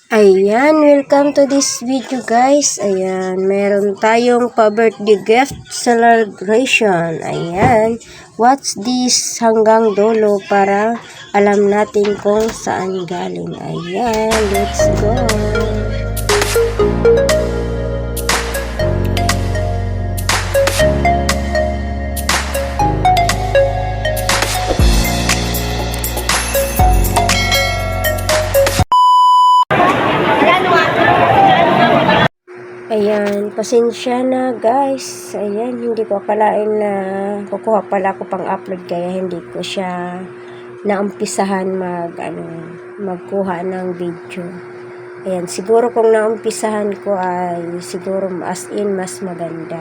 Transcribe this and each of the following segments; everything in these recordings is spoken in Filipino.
Ayan, welcome to this video guys. Ayan, meron tayong pa-birthday gift celebration. Ayan, watch this hanggang dulo para alam natin kung saan galing. Ayan, let's go. Ayan, pasensya na guys. Ayan, hindi ko akalain na kukuha pala ako pang upload kaya hindi ko siya naumpisahan magkuha ng video. Ayan, siguro kung naumpisahan ko ay siguro as in mas maganda.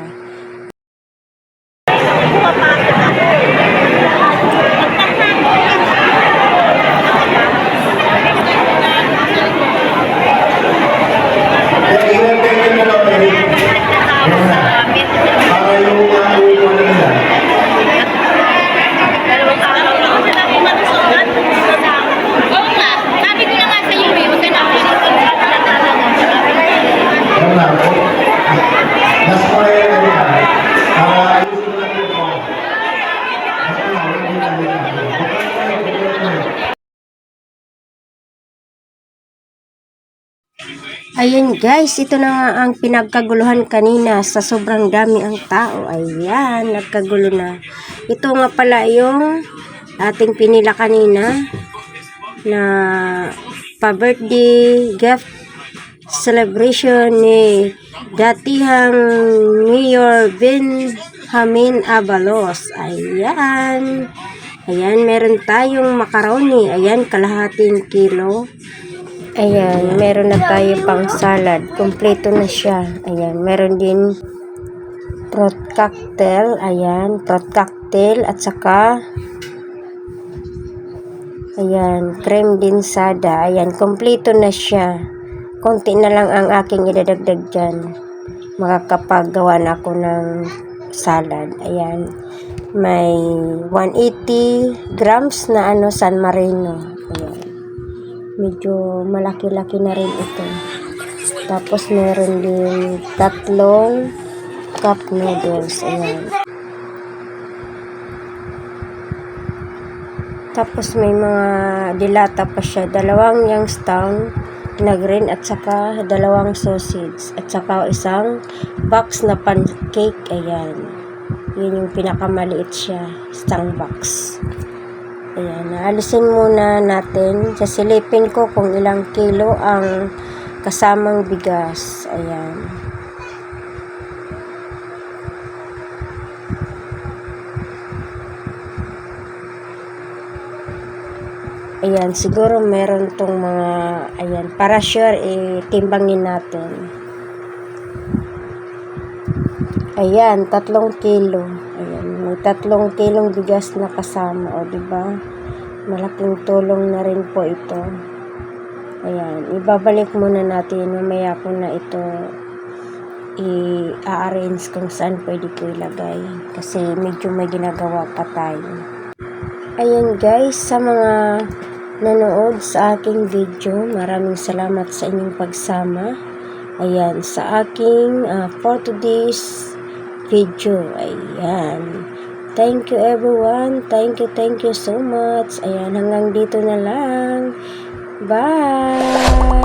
Ayan guys, ito na nga ang pinagkaguluhan kanina sa sobrang dami ang tao. Ayan, nagkagulo na. Ito nga pala yung ating pinila kanina na pa-birthday gift celebration ni datihang Mayor Benjamin Abalos. Ayan. Ayan, meron tayong macaroni. Ayan, kalahating kilo. Ayan, meron na tayo pang salad. Kompleto na siya. Ayan, meron din fruit cocktail. Ayan, fruit cocktail at saka ayan, cream dinsada. Ayan, kompleto na siya. Konti na lang ang aking idadagdag dyan. Makakapagawa na ako ng salad. Ayan, may 180 grams na San Marino. Ayan. Medyo malaki-laki na rin ito. Tapos meron din 3 cup noodles. Ayan. Tapos may mga dilata pa siya. 2 Youngstown na green at saka 2 sausage. At saka isang box na pancake. Ayan. Yun yung pinakamaliit siya. Isang box. Ayan, naalisin muna natin. Sasilipin ko kung ilang kilo ang kasamang bigas. Ayan. Ayan, siguro meron tong mga, ayan, para sure, timbangin natin. Ayan, 3 kilo. Ayan, may 3 kilong bigas na kasama. O, diba? Malaking tulong na rin po ito. Ayan, ibabalik muna natin. Mamaya ko na ito i-arrange kung saan pwede ko ilagay. Kasi medyo may ginagawa pa tayo. Ayan guys, sa mga nanood sa aking video, maraming salamat sa inyong pagsama. Ayan, sa aking for today's video. Ayan. Thank you everyone. Thank you so much. Ayan, hanggang dito na lang. Bye!